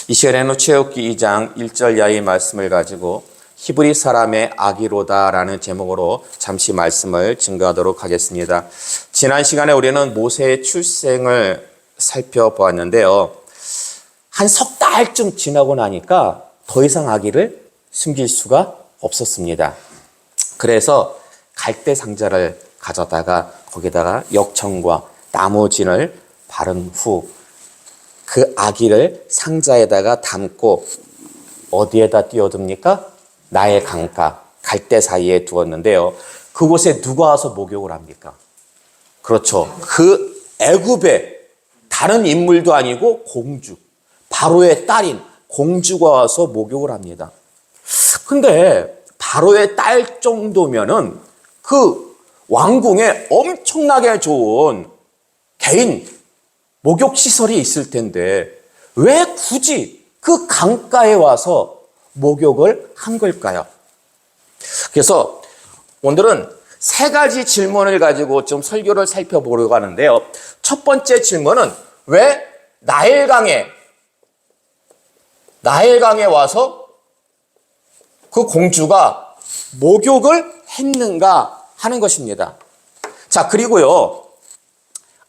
이 시간에는 출애굽기 2장 1절 이하의 말씀을 가지고 히브리 사람의 아기로다라는 제목으로 잠시 말씀을 증거하도록 하겠습니다. 지난 시간에 우리는 모세의 출생을 살펴보았는데요. 한 석 달쯤 지나고 나니까 더 이상 아기를 숨길 수가 없었습니다. 그래서 갈대 상자를 가져다가 거기다가 역청과 나무진을 바른 후 그 아기를 상자에다가 담고 어디에다 띄워둡니까? 나일 강가, 갈대 사이에 두었는데요. 그곳에 누가 와서 목욕을 합니까? 그렇죠. 그 애굽의 다른 인물도 아니고 공주, 바로의 딸인 공주가 와서 목욕을 합니다. 근데 바로의 딸 정도면은 그 왕궁에 엄청나게 좋은 개인 목욕시설이 있을 텐데 왜 굳이 그 강가에 와서 목욕을 한 걸까요? 그래서 오늘은 세 가지 질문을 가지고 좀 설교를 살펴보려고 하는데요. 첫 번째 질문은 왜 나일강에 와서 그 공주가 목욕을 했는가 하는 것입니다. 자, 그리고요.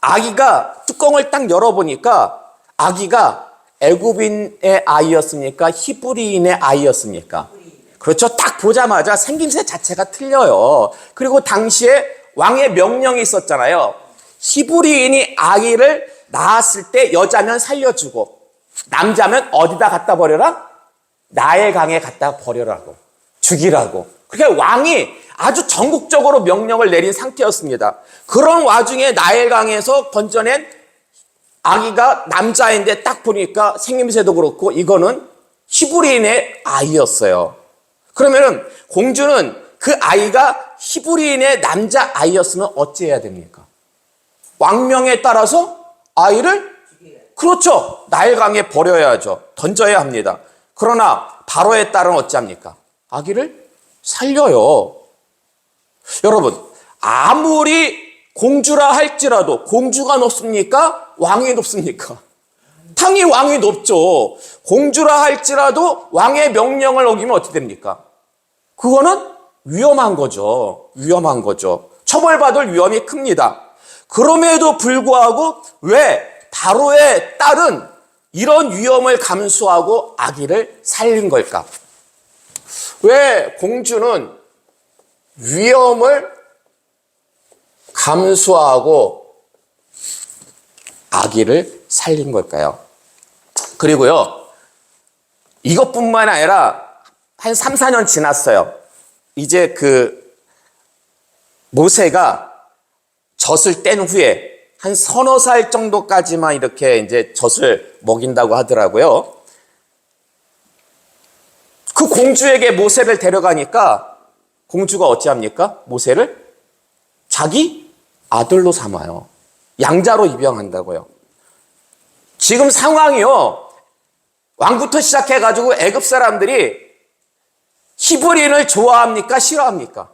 아기가 뚜껑을 딱 열어보니까 아기가 애굽인의 아이였습니까? 히브리인의 아이였습니까? 그렇죠. 딱 보자마자 생김새 자체가 틀려요. 그리고 당시에 왕의 명령이 있었잖아요. 히브리인이 아기를 낳았을 때 여자면 살려주고 남자면 어디다 갖다 버려라? 나일 강에 갖다 버려라고. 죽이라고. 그러니까 왕이 아주 전국적으로 명령을 내린 상태였습니다. 그런 와중에 나일강에서 건져낸 아기가 남자인데 딱 보니까 생김새도 그렇고 이거는 히브리인의 아이였어요. 그러면은 공주는 그 아이가 히브리인의 남자 아이였으면 어찌해야 됩니까? 왕명에 따라서 아이를 그렇죠. 나일강에 버려야죠. 던져야 합니다. 그러나 바로의 딸은 어찌합니까? 아기를 살려요. 여러분, 아무리 공주라 할지라도 공주가 높습니까? 왕이 높습니까? 당연히 왕이 높죠. 공주라 할지라도 왕의 명령을 어기면 어떻게 됩니까? 그거는 위험한 거죠. 위험한 거죠. 처벌받을 위험이 큽니다. 그럼에도 불구하고 왜 바로의 딸은 이런 위험을 감수하고 아기를 살린 걸까? 왜 공주는 위험을 감수하고 아기를 살린 걸까요? 그리고요, 이것뿐만 아니라 한 3, 4년 지났어요. 이제 그 모세가 젖을 뗀 후에 한 서너 살 정도까지만 이렇게 이제 젖을 먹인다고 하더라고요. 그 공주에게 모세를 데려가니까 공주가 어찌합니까? 모세를 자기 아들로 삼아요. 양자로 입양한다고요. 지금 상황이요. 왕부터 시작해가지고 애굽 사람들이 히브리인을 좋아합니까? 싫어합니까?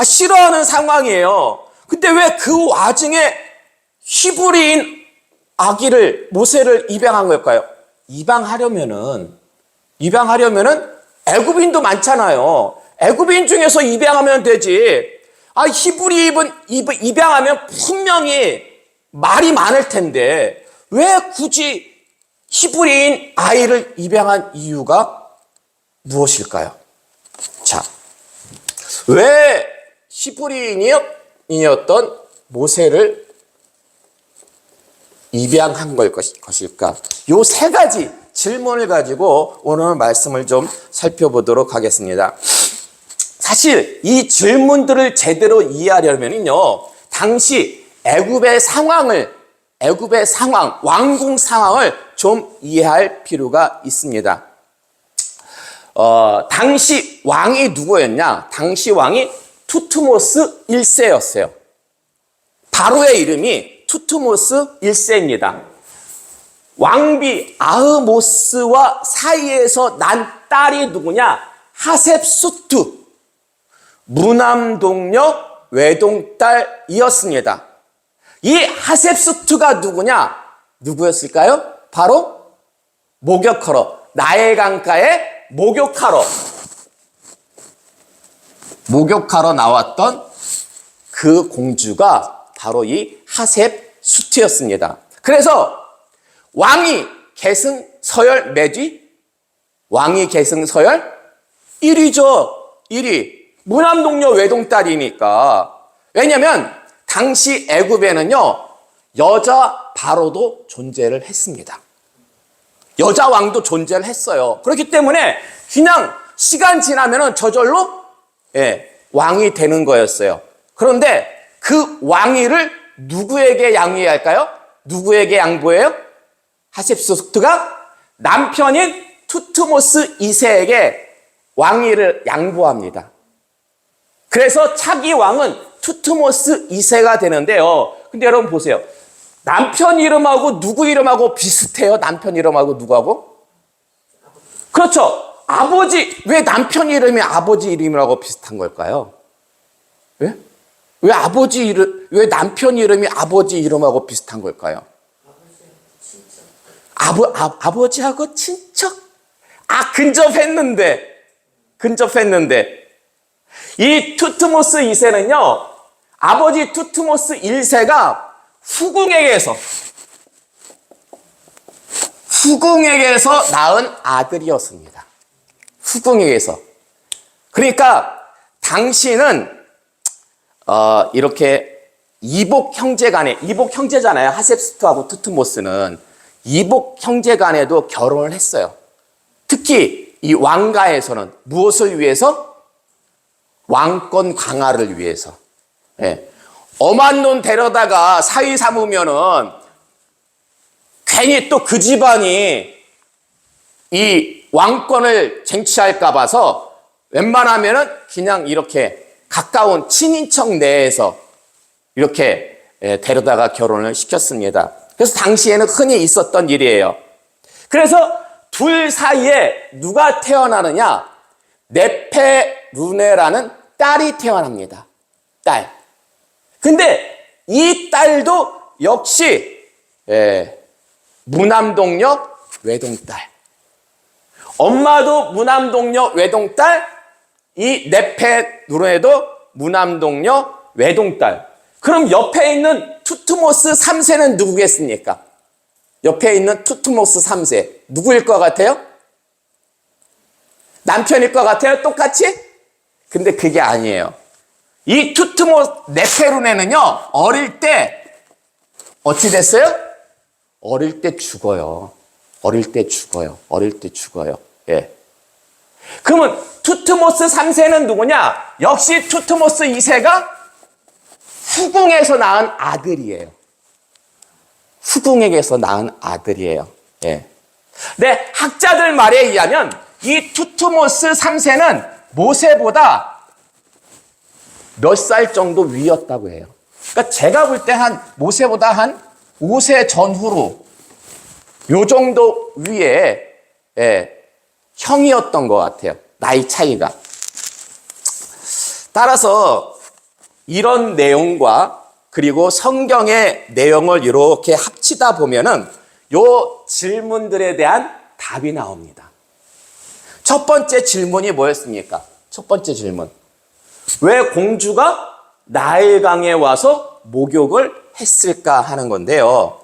싫어하는 상황이에요. 근데 왜 그 와중에 히브리인 아기를 모세를 입양한 걸까요? 입양하려면은 애굽인도 많잖아요. 애굽인 중에서 입양하면 되지. 히브리인 입양하면 분명히 말이 많을 텐데 왜 굳이 히브리인 아이를 입양한 이유가 무엇일까요? 자, 왜 히브리인이었던 모세를 입양한 것일까? 요 세 가지 질문을 가지고 오늘 말씀을 좀 살펴보도록 하겠습니다. 사실 이 질문들을 제대로 이해하려면요, 당시 애굽의 상황, 왕궁 상황을 좀 이해할 필요가 있습니다. 당시 왕이 누구였냐? 당시 왕이 투트모스 1세였어요. 바로의 이름이 투트모스 1세입니다. 왕비 아흐모스와 사이에서 난 딸이 누구냐? 하셉수트, 무남동녀 외동딸이었습니다. 이 하셉수트가 누구냐? 누구였을까요? 바로 목욕하러, 나일 강가에 목욕하러 나왔던 그 공주가 바로 이 하셉수트였습니다. 그래서 왕이 계승서열 매지? 왕이 계승서열 1위죠. 1위. 무남동녀 외동딸이니까. 왜냐하면 당시 애굽에는요, 여자 바로도 존재를 했습니다. 여자 왕도 존재를 했어요. 그렇기 때문에 그냥 시간 지나면은 저절로 왕이 되는 거였어요. 그런데 그 왕위를 누구에게 양위해야 할까요? 누구에게 양보해요? 하셉수트가 남편인 투트모스 2세에게 왕위를 양보합니다. 그래서 차기 왕은 투트모스 2세가 되는데요. 근데 여러분 보세요. 남편 이름하고 누구 이름하고 비슷해요? 남편 이름하고 누구하고? 그렇죠. 아버지, 왜 남편 이름이 아버지 이름이라고 비슷한 걸까요? 왜? 왜 남편 이름이 아버지 이름하고 비슷한 걸까요? 아버지하고 친척? 근접했는데. 이 투트모스 2세는요, 아버지 투트모스 1세가 후궁에게서 낳은 아들이었습니다. 후궁에게서. 그러니까 당시는 이렇게 이복 형제잖아요. 하셉수트하고 투트모스는 이복 형제간에도 결혼을 했어요. 특히 이 왕가에서는 무엇을 위해서? 왕권 강화를 위해서. 엄한 놈 데려다가 사위 삼으면은 괜히 또 그 집안이 이 왕권을 쟁취할까 봐서 웬만하면은 그냥 이렇게 가까운 친인척 내에서 이렇게 데려다가 결혼을 시켰습니다. 그래서 당시에는 흔히 있었던 일이에요. 그래서 둘 사이에 누가 태어나느냐? 네페루네라는 딸이 태어납니다. 딸. 근데 이 딸도 역시 무남동녀 외동딸. 엄마도 무남동녀 외동딸, 이 네페루네도 무남동녀 외동딸. 그럼 옆에 있는 투트모스 3세는 누구겠습니까? 옆에 있는 투트모스 3세 누구일 것 같아요? 남편일 것 같아요? 똑같이? 근데 그게 아니에요. 이 네페루네는요, 어릴 때 어찌 됐어요? 어릴 때 죽어요. 예. 그러면 투트모스 3세는 누구냐? 역시 투트모스 2세가 후궁에서 낳은 아들이에요. 예. 네, 학자들 말에 의하면 이 투트모스 3세는 모세보다 몇 살 정도 위였다고 해요. 그러니까 제가 볼 때 모세보다 한 5세 전후로 요 정도 위에 형이었던 것 같아요. 나이 차이가. 따라서 이런 내용과 그리고 성경의 내용을 이렇게 합치다 보면은 요 질문들에 대한 답이 나옵니다. 첫 번째 질문이 뭐였습니까? 첫 번째 질문. 왜 공주가 나일강에 와서 목욕을 했을까 하는 건데요.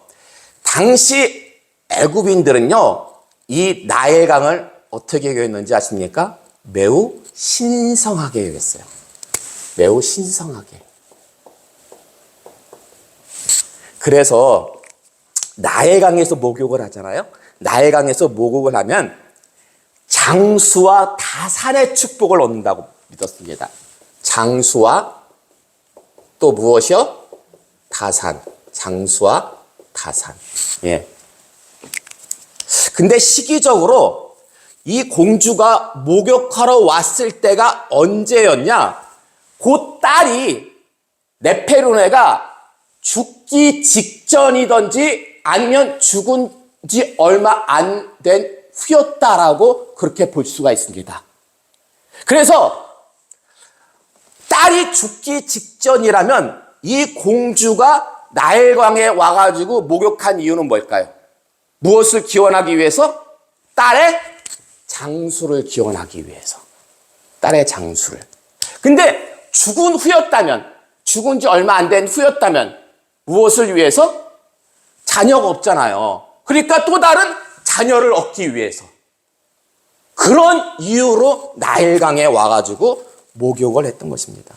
당시 애굽인들은요, 이 나일강을 어떻게 여겼는지 아십니까? 매우 신성하게 여겼어요. 매우 신성하게. 그래서 나일강에서 목욕을 하잖아요. 나일강에서 목욕을 하면 장수와 다산의 축복을 얻는다고 믿었습니다. 장수와 또 무엇이요? 다산. 장수와 다산. 예. 근데 시기적으로 이 공주가 목욕하러 왔을 때가 언제였냐? 그 딸이 네페루네가 죽기 직전이든지 아니면 죽은 지 얼마 안 된 후였다라고 그렇게 볼 수가 있습니다. 그래서 딸이 죽기 직전이라면 이 공주가 나일강에 와가지고 목욕한 이유는 뭘까요? 무엇을 기원하기 위해서? 딸의 장수를 기원하기 위해서. 딸의 장수를. 근데 죽은 후였다면, 죽은 지 얼마 안 된 후였다면 무엇을 위해서? 자녀가 없잖아요. 그러니까 또 다른 자녀를 얻기 위해서. 그런 이유로 나일강에 와가지고 목욕을 했던 것입니다.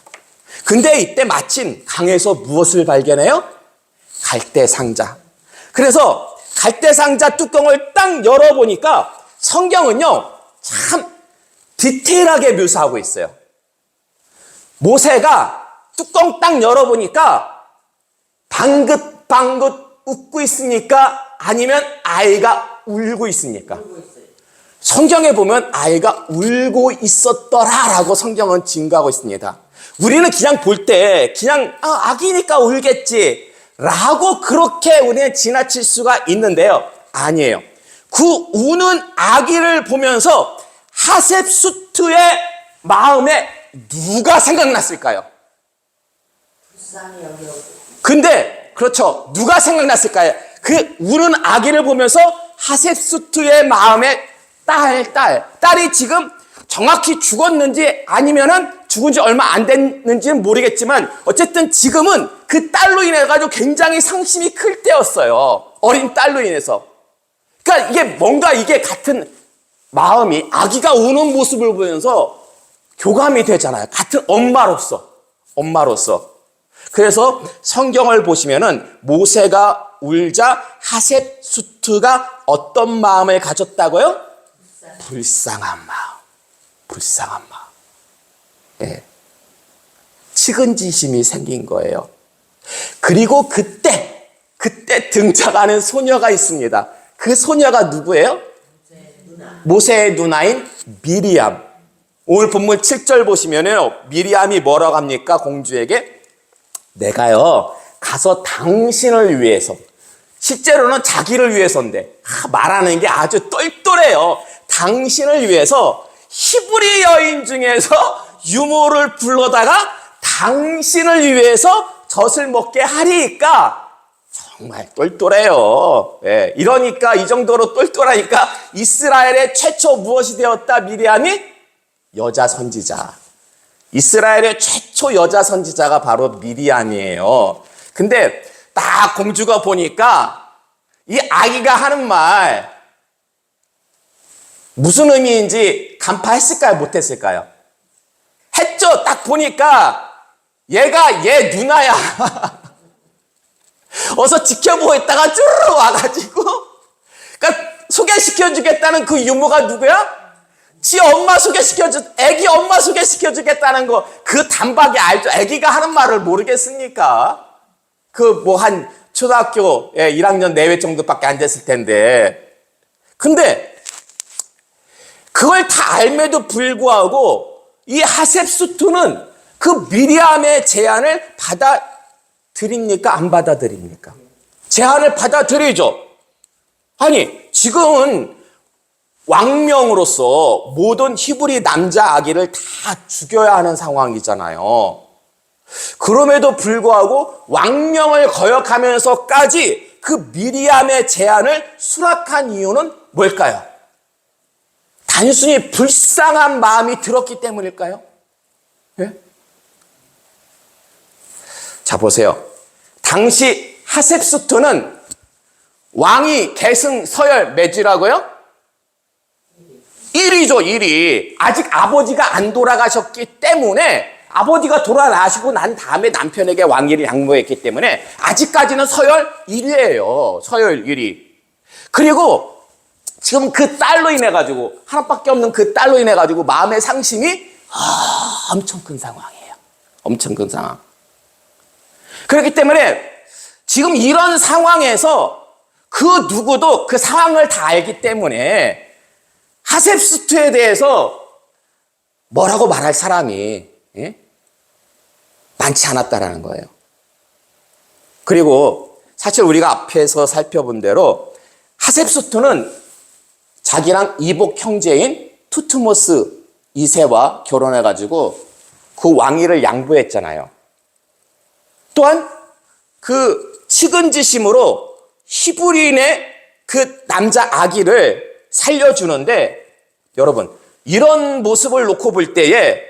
근데 이때 마침 강에서 무엇을 발견해요? 갈대상자. 그래서 갈대상자 뚜껑을 딱 열어보니까 성경은요, 참 디테일하게 묘사하고 있어요. 모세가 뚜껑 딱 열어보니까 방긋방긋 웃고 있습니까? 아니면 아이가 울고 있습니까? 성경에 보면 아이가 울고 있었더라라고 성경은 증거하고 있습니다. 우리는 그냥 볼 때 그냥 아기니까 울겠지 라고 그렇게 우리는 지나칠 수가 있는데요. 아니에요. 그 우는 아기를 보면서 하셉수트의 마음에 누가 생각났을까요? 근데 그렇죠. 누가 생각났을까요? 그 우는 아기를 보면서 하셉수트의 마음에 딸이 지금 정확히 죽었는지 아니면은 죽은 지 얼마 안 됐는지는 모르겠지만 어쨌든 지금은 그 딸로 인해 가지고 굉장히 상심이 클 때였어요. 어린 딸로 인해서. 그러니까 이게 뭔가 이게 같은 마음이 아기가 우는 모습을 보면서 교감이 되잖아요. 같은 엄마로서. 그래서 성경을 보시면은 모세가 울자 하셉수트가 어떤 마음을 가졌다고요? 불쌍한 마음. 예. 측은지심이 생긴 거예요. 그리고 그때 등장하는 소녀가 있습니다. 그 소녀가 누구예요? 모세의 누나인 미리암. 오늘 본문 7절 보시면요. 미리암이 뭐라고 합니까? 공주에게 내가요 가서 당신을 위해서, 실제로는 자기를 위해서인데 말하는 게 아주 똘똘해요. 당신을 위해서 히브리 여인 중에서 유모를 불러다가 당신을 위해서 젖을 먹게 하리까. 정말 똘똘해요. 예, 이러니까 이 정도로 똘똘하니까 이스라엘의 최초 무엇이 되었다? 미리암이 여자 선지자. 이스라엘의 최초 여자 선지자가 바로 미리암이에요. 근데 딱 공주가 보니까 이 아기가 하는 말 무슨 의미인지 간파했을까요? 못했을까요? 했죠. 딱 보니까 얘가 얘 누나야. 어서 지켜보고 있다가 쭈르르 와가지고 그러니까 소개시켜주겠다는 그 유모가 누구야? 지 엄마 애기 엄마 소개시켜주겠다는 거. 그 단박에 알죠. 애기가 하는 말을 모르겠습니까? 그 뭐 한 초등학교 1학년 내외 정도밖에 안 됐을 텐데. 근데 그걸 다 알매도 불구하고 이 하셉수트는 그 미리암의 제안을 받아들입니까? 안 받아들입니까? 제안을 받아들이죠. 아니 지금은 왕명으로서 모든 히브리 남자 아기를 다 죽여야 하는 상황이잖아요. 그럼에도 불구하고 왕명을 거역하면서까지 그 미리암의 제안을 수락한 이유는 뭘까요? 단순히 불쌍한 마음이 들었기 때문일까요? 예? 자, 보세요. 당시 하셉수트는 왕이 계승 서열 몇이라고요? 1위죠, 1위. 아직 아버지가 안 돌아가셨기 때문에 아버지가 돌아가시고 난 다음에 남편에게 왕위를 양보했기 때문에 아직까지는 서열 1위예요. 서열 1위. 그리고 지금 그 딸로 인해 가지고 하나밖에 없는 그 딸로 인해 가지고 마음의 상심이 엄청 큰 상황이에요. 엄청 큰 상황. 그렇기 때문에 지금 이런 상황에서 그 누구도 그 상황을 다 알기 때문에 하셉수트에 대해서 뭐라고 말할 사람이 많지 않았다라는 거예요. 그리고 사실 우리가 앞에서 살펴본 대로 하셉수트는 자기랑 이복 형제인 투트모스 2세와 결혼해가지고 그 왕위를 양보했잖아요. 또한 그 측은지심으로 히브리인의 그 남자 아기를 살려주는데 여러분 이런 모습을 놓고 볼 때에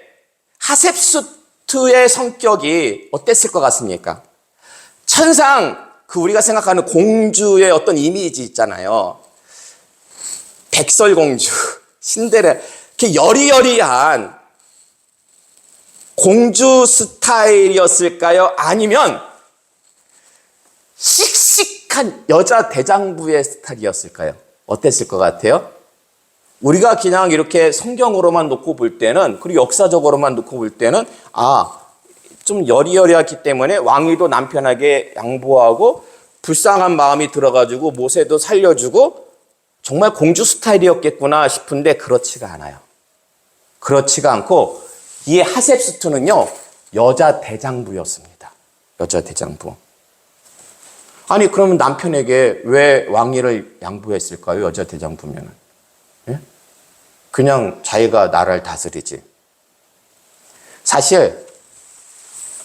하셉수트의 성격이 어땠을 것 같습니까? 천상 그 우리가 생각하는 공주의 어떤 이미지 있잖아요. 백설공주, 신데렐라, 이렇게 여리여리한 공주 스타일이었을까요? 아니면 씩씩한 여자 대장부의 스타일이었을까요? 어땠을 것 같아요? 우리가 그냥 이렇게 성경으로만 놓고 볼 때는, 그리고 역사적으로만 놓고 볼 때는, 좀 여리여리했기 때문에 왕위도 남편에게 양보하고 불쌍한 마음이 들어가지고 모세도 살려주고 정말 공주 스타일이었겠구나 싶은데 그렇지가 않아요. 그렇지가 않고 이 하셉수트는요, 여자 대장부였습니다. 여자 대장부. 아니, 그러면 남편에게 왜 왕위를 양보했을까요? 여자 대장부면은. 예? 그냥 자기가 나라를 다스리지. 사실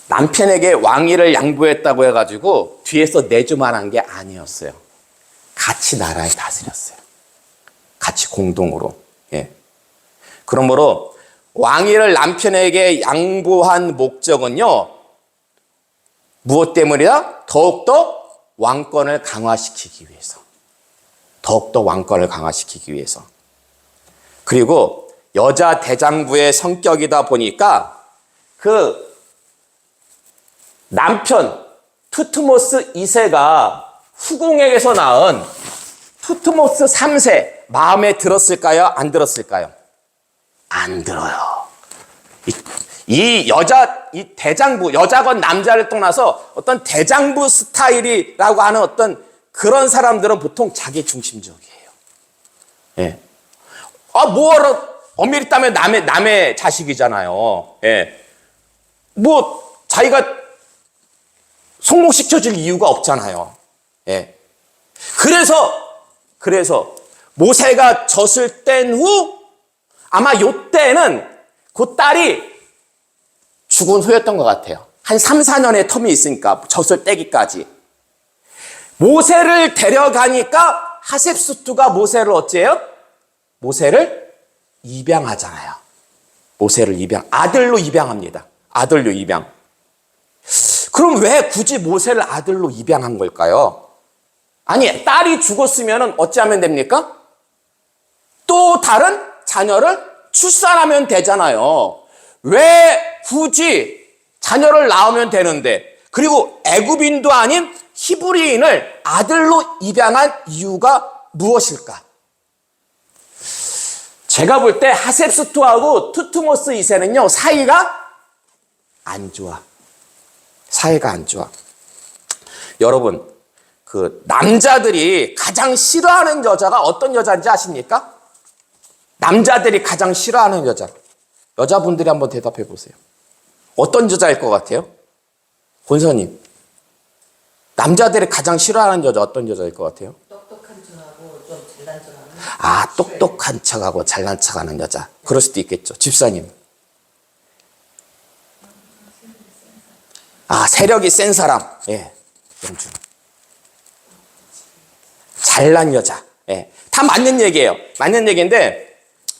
남편에게 왕위를 양보했다고 해가지고 뒤에서 내주만한 게 아니었어요. 같이 나라를 다스렸어요. 같이 공동으로. 예. 그러므로 왕위를 남편에게 양보한 목적은요, 무엇 때문이다? 더욱더 왕권을 강화시키기 위해서. 더욱더 왕권을 강화시키기 위해서. 그리고 여자 대장부의 성격이다 보니까 그 남편 투트모스 2세가 후궁에게서 낳은 투트모스 3세 마음에 들었을까요? 안 들었을까요? 안 들어요. 이 대장부, 여자건 남자를 떠나서 어떤 대장부 스타일이라고 하는 어떤 그런 사람들은 보통 자기 중심적이에요. 예. 뭐하러, 엄밀히 따면 남의 자식이잖아요. 예. 자기가 성공시켜줄 이유가 없잖아요. 예. 그래서 모세가 젖을 뗀 후 아마 요때는 그 딸이 죽은 후였던 것 같아요. 한 3, 4년의 텀이 있으니까 젖을 떼기까지. 모세를 데려가니까 하셉수트가 모세를 어째요? 모세를 입양하잖아요. 모세를 아들로 입양합니다. 아들로 입양. 그럼 왜 굳이 모세를 아들로 입양한 걸까요? 아니, 딸이 죽었으면 어찌하면 됩니까? 또 다른 자녀를 출산하면 되잖아요. 왜 굳이 자녀를 낳으면 되는데, 그리고 애굽인도 아닌 히브리인을 아들로 입양한 이유가 무엇일까? 제가 볼 때 하셉수트하고 투트모스 2세는요, 사이가 안 좋아. 사이가 안 좋아. 여러분, 그 남자들이 가장 싫어하는 여자가 어떤 여자인지 아십니까? 남자들이 가장 싫어하는 여자. 여자분들이 한번 대답해 보세요. 어떤 여자일 것 같아요? 권사님. 남자들이 가장 싫어하는 여자 어떤 여자일 것 같아요? 똑똑한 척하고 좀 잘난 척하는. 똑똑한 척하고 잘난 척하는 여자. 그럴 수도 있겠죠. 집사님. 세력이 센 사람. 예. 영준. 잘난 여자. 예. 다 맞는 얘기예요. 맞는 얘기인데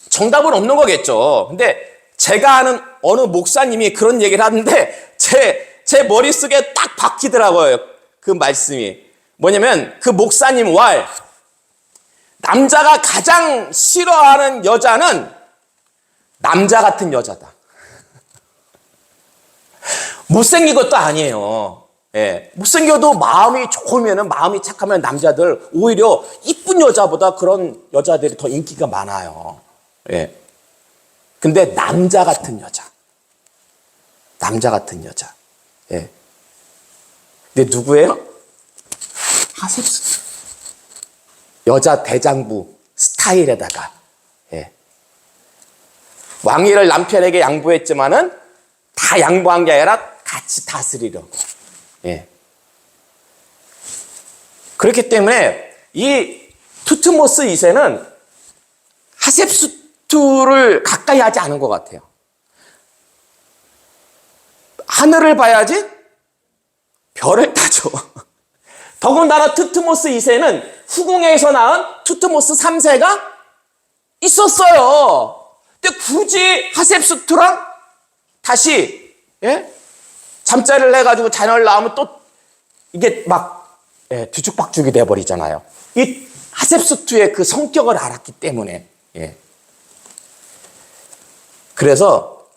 정답은 없는 거겠죠. 근데 제가 아는 어느 목사님이 그런 얘기를 하는데 제 머릿속에 딱 박히더라고요. 그 말씀이. 뭐냐면 그 목사님 남자가 가장 싫어하는 여자는 남자 같은 여자다. 못생긴 것도 아니에요. 예. 못생겨도 마음이 좋으면, 마음이 착하면 남자들 오히려 이쁜 여자보다 그런 여자들이 더 인기가 많아요. 예. 근데 남자 같은 여자. 예. 근데 누구예요? 하셉수트. 여자 대장부 스타일에다가, 예. 왕위를 남편에게 양보했지만은 다 양보한 게 아니라 같이 다스리려고. 예. 그렇기 때문에 이 투트모스 2세는 하셉수트를 가까이 하지 않은 것 같아요. 하늘을 봐야지 별을 따져. 더군다나 투트모스 2세는 후궁에서 낳은 투트모스 3세가 있었어요. 근데 굳이 하셉스투랑 다시 잠자리를 해가지고 자녀를 낳으면 또 이게 막 뒤죽박죽이 돼버리잖아요. 이 하셉스투의 그 성격을 알았기 때문에. 그래서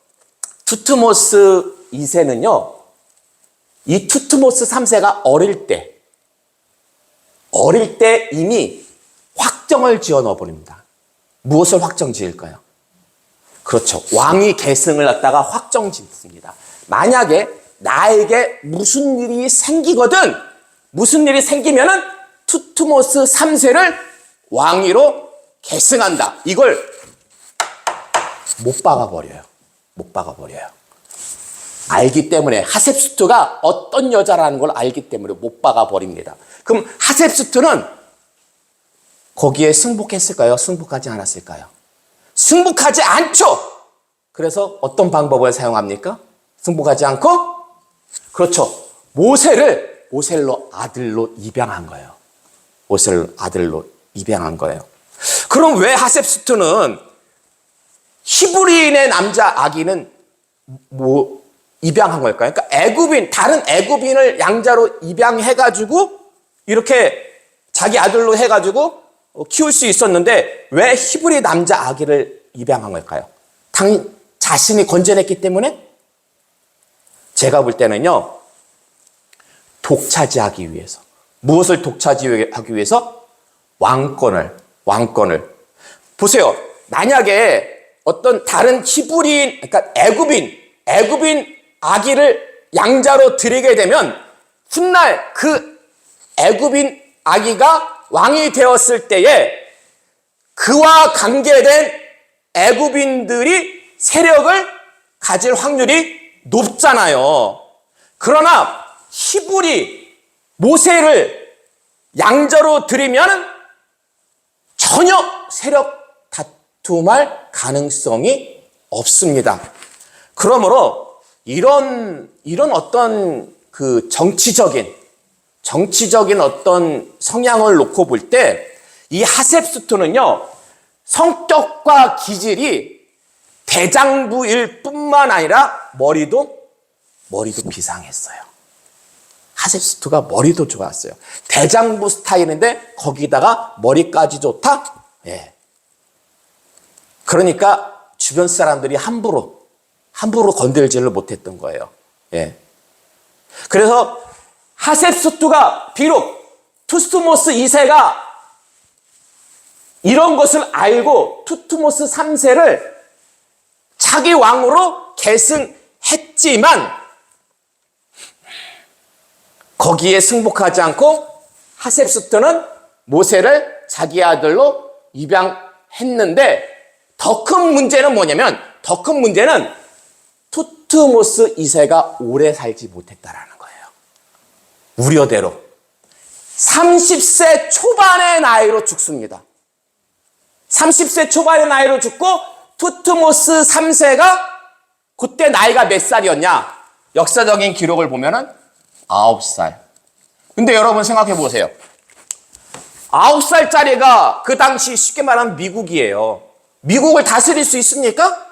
투트모스 2세는요, 이 투트모스 3세가 어릴 때 이미 확정을 지어 넣어버립니다. 무엇을 확정 지을까요? 그렇죠. 왕위 계승을 갖다가 확정 짓습니다. 만약에 나에게 무슨 일이 생기거든, 무슨 일이 생기면은 투트모스 3세를 왕위로 계승한다. 이걸 못 박아버려요. 못 박아버려요. 알기 때문에, 하셉스투가 어떤 여자라는 걸 알기 때문에 못 박아버립니다. 그럼 하셉스투는 거기에 승복했을까요? 승복하지 않았을까요? 승복하지 않죠. 그래서 어떤 방법을 사용합니까? 승복하지 않고, 그렇죠, 모세로 아들로 입양한 거예요. 모세를 아들로 입양한 거예요. 그럼 왜 하셉스투는 히브리인의 남자 아기는 입양한 걸까요? 그러니까 다른 애굽인을 양자로 입양해가지고 이렇게 자기 아들로 해가지고 키울 수 있었는데 왜 히브리 남자 아기를 입양한 걸까요? 당연히 자신이 건져냈기 때문에? 제가 볼 때는요, 독차지하기 위해서. 무엇을 독차지하기 위해서? 왕권을. 보세요. 만약에 어떤 다른 히브리인, 그러니까 애굽인 아기를 양자로 드리게 되면 훗날 그 애굽인 아기가 왕이 되었을 때에 그와 관계된 애굽인들이 세력을 가질 확률이 높잖아요. 그러나 모세를 양자로 드리면 전혀 세력 다툼할 가능성이 없습니다. 그러므로 이런 어떤 그 정치적인 어떤 성향을 놓고 볼 때 이 하셉스투는요, 성격과 기질이 대장부일 뿐만 아니라 머리도 비상했어요. 하셉스투가 머리도 좋았어요. 대장부 스타일인데 거기다가 머리까지 좋다? 그러니까 주변 사람들이 함부로 건들지를 못했던 거예요. 그래서 하셉스투가 비록 투트모스 2세가 이런 것을 알고 투트모스 3세를 자기 왕으로 계승했지만 거기에 승복하지 않고 하셉스투는 모세를 자기 아들로 입양했는데 더 큰 문제는 뭐냐면, 투트모스 2세가 오래 살지 못했다라는 거예요. 우려대로 30세 초반의 나이로 죽습니다. 30세 초반의 나이로 죽고 투트모스 3세가 그때 나이가 몇 살이었냐? 역사적인 기록을 보면은 9살. 근데 여러분 생각해 보세요. 9살짜리가 그 당시 쉽게 말하면 미국이에요. 미국을 다스릴 수 있습니까?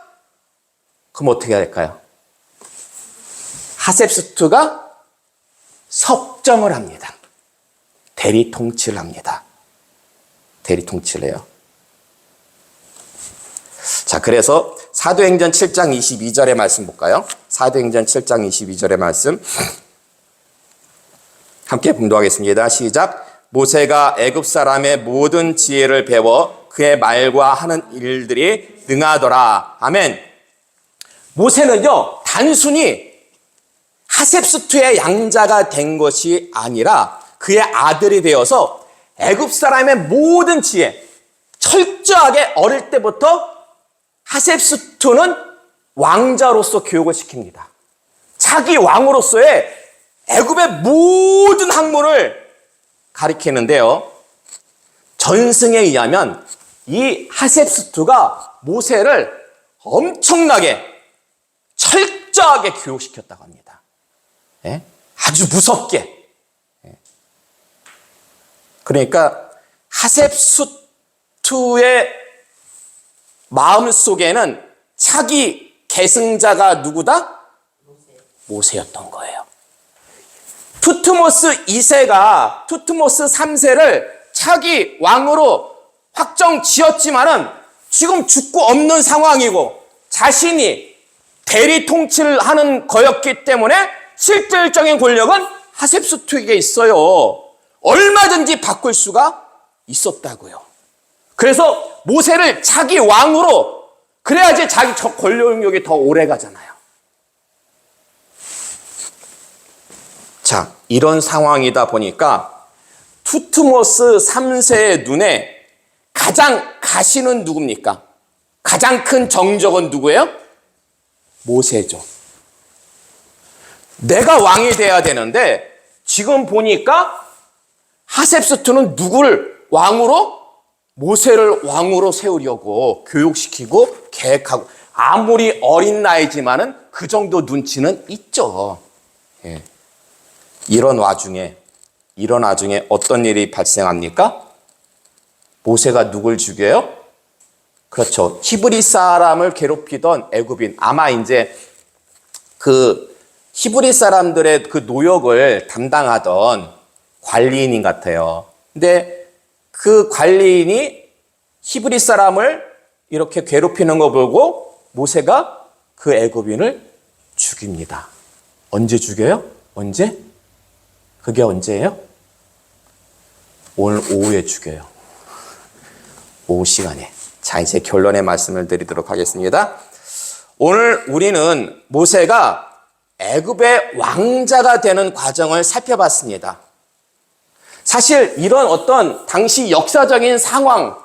그럼 어떻게 해야 될까요? 하셉스투가 석정을 합니다. 대리 통치를 합니다. 대리 통치를 해요. 자, 그래서 사도행전 7장 22절의 말씀 볼까요? 사도행전 7장 22절의 말씀 함께 봉독하겠습니다. 시작. 모세가 애굽 사람의 모든 지혜를 배워 그의 말과 하는 일들이 능하더라. 아멘. 모세는요, 단순히 하셉스투의 양자가 된 것이 아니라 그의 아들이 되어서 애굽 사람의 모든 지혜, 철저하게 어릴 때부터 하셉스투는 왕자로서 교육을 시킵니다. 자기 왕으로서의 애굽의 모든 학문을 가리키는데요. 전승에 의하면 이 하셉스투가 모세를 엄청나게 철저하게 교육시켰다고 합니다. 아주 무섭게. 그러니까 하셉스투의 마음속에는 차기 계승자가 누구다? 모세였던 거예요. 투트모스 2세가 투트모스 3세를 차기 왕으로 확정 지었지만은 지금 죽고 없는 상황이고 자신이 대리 통치를 하는 거였기 때문에 실질적인 권력은 하셉스투에게 있어요. 얼마든지 바꿀 수가 있었다고요. 그래서 모세를 자기 왕으로, 그래야지 자기 권력력이 더 오래 가잖아요. 자, 이런 상황이다 보니까 투트모스 3세의 눈에 가장 가시는 누굽니까? 가장 큰 정적은 누구예요? 모세죠. 내가 왕이 돼야 되는데 지금 보니까 하셉스투는 누구를 왕으로? 모세를 왕으로 세우려고 교육시키고 계획하고, 아무리 어린 나이지만은 그 정도 눈치는 있죠. 예. 이런 와중에 어떤 일이 발생합니까? 모세가 누굴 죽여요? 그렇죠. 히브리 사람을 괴롭히던 애굽인, 아마 이제 그 히브리 사람들의 그 노역을 담당하던 관리인인 같아요. 근데 그 관리인이 히브리 사람을 이렇게 괴롭히는 거 보고 모세가 그 애굽인을 죽입니다. 언제 죽여요? 언제? 그게 언제예요? 오늘 오후에 죽여요. 오후 시간에. 자, 이제 결론의 말씀을 드리도록 하겠습니다. 오늘 우리는 모세가 애굽의 왕자가 되는 과정을 살펴봤습니다. 사실 이런 어떤 당시 역사적인 상황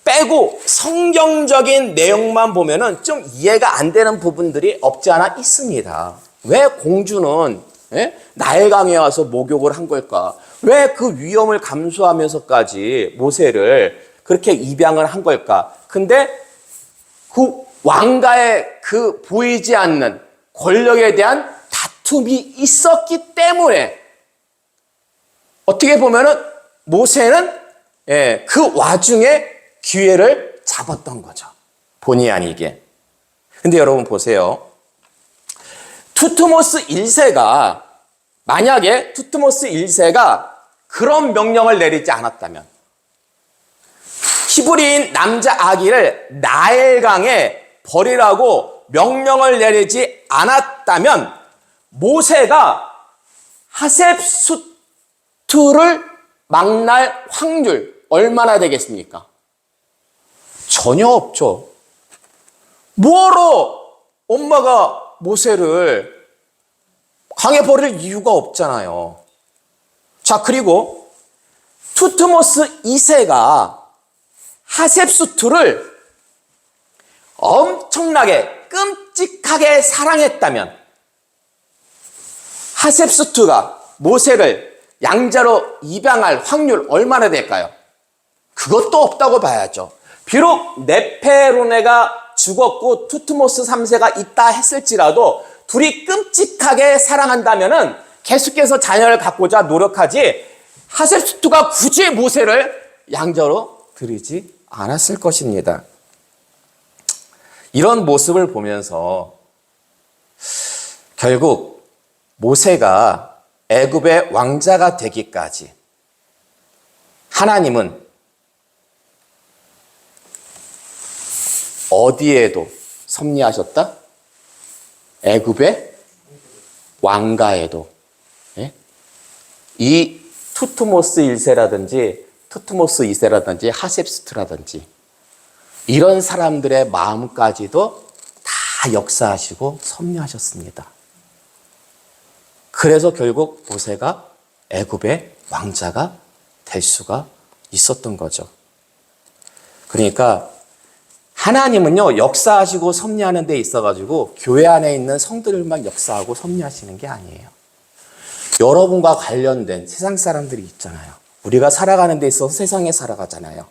빼고 성경적인 내용만 보면은 좀 이해가 안 되는 부분들이 없지 않아 있습니다. 왜 공주는 나일강에 와서 목욕을 한 걸까? 왜 그 위험을 감수하면서까지 모세를 그렇게 입양을 한 걸까? 근데 그 왕가의 그 보이지 않는 권력에 대한 다툼이 있었기 때문에 어떻게 보면은 모세는 그 와중에 기회를 잡았던 거죠. 본의 아니게. 근데 여러분 보세요. 투트모스 1세가, 만약에 투트모스 1세가 그런 명령을 내리지 않았다면, 히브리인 남자 아기를 나일강에 버리라고 명령을 내리지 않았다면 모세가 하셉수트를 망날 확률 얼마나 되겠습니까? 전혀 없죠. 뭐하러 엄마가 모세를 강에 버릴 이유가 없잖아요. 자, 그리고 투트모스 2세가 하셉수트를 엄청나게 끔찍하게 사랑했다면 하셉수트가 모세를 양자로 입양할 확률 얼마나 될까요? 그것도 없다고 봐야죠. 비록 네페로네가 죽었고 투트모스 3세가 있다 했을지라도 둘이 끔찍하게 사랑한다면은 계속해서 자녀를 갖고자 노력하지 하셉수트가 굳이 모세를 양자로 들이지 않았을 것입니다. 이런 모습을 보면서 결국 모세가 애굽의 왕자가 되기까지 하나님은 어디에도 섭리하셨다? 애굽의 왕가에도. 이 투트모스 1세라든지 투트모스 2세라든지 하셉스트라든지 이런 사람들의 마음까지도 다 역사하시고 섭리하셨습니다. 그래서 결국 모세가 애굽의 왕자가 될 수가 있었던 거죠. 그러니까 하나님은요, 역사하시고 섭리하는 데 있어가지고 교회 안에 있는 성들만 역사하고 섭리하시는 게 아니에요. 여러분과 관련된 세상 사람들이 있잖아요. 우리가 살아가는 데 있어서 세상에 살아가잖아요.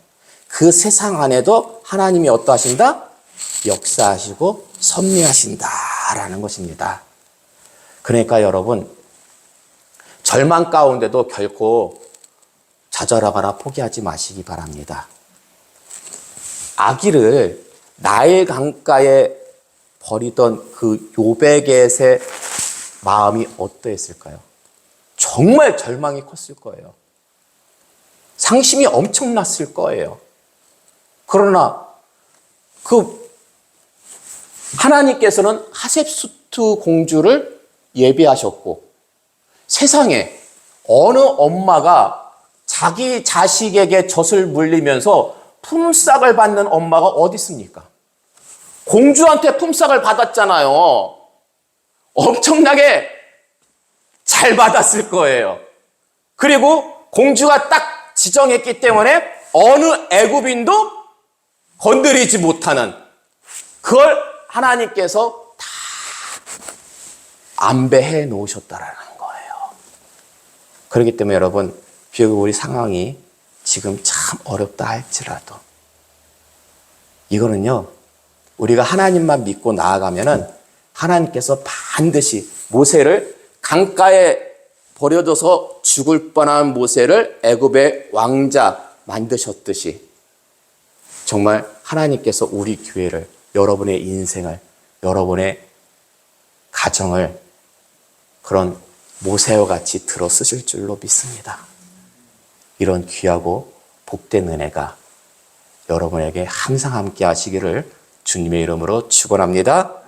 그 세상 안에도 하나님이 어떠하신다? 역사하시고 섭리하신다라는 것입니다. 그러니까 여러분, 절망 가운데도 결코 좌절하거나 포기하지 마시기 바랍니다. 아기를 나일 강가에 버리던 그 요베겟의 마음이 어떠했을까요? 정말 절망이 컸을 거예요. 상심이 엄청났을 거예요. 그러나 그 하나님께서는 하셉수트 공주를 예비하셨고, 세상에 어느 엄마가 자기 자식에게 젖을 물리면서 품삯을 받는 엄마가 어디 있습니까? 공주한테 품삯을 받았잖아요. 엄청나게 잘 받았을 거예요. 그리고 공주가 딱 지정했기 때문에 어느 애굽인도 건드리지 못하는, 그걸 하나님께서 다 안배해 놓으셨다라는 거예요. 그렇기 때문에 여러분, 비록 우리 상황이 지금 참 어렵다 할지라도 이거는요, 우리가 하나님만 믿고 나아가면은 하나님께서 반드시 모세를 강가에 버려져서 죽을 뻔한 모세를 애굽의 왕자 만드셨듯이 정말 하나님께서 우리 교회를, 여러분의 인생을, 여러분의 가정을 그런 모세와 같이 들어 쓰실 줄로 믿습니다. 이런 귀하고 복된 은혜가 여러분에게 항상 함께 하시기를 주님의 이름으로 축원합니다.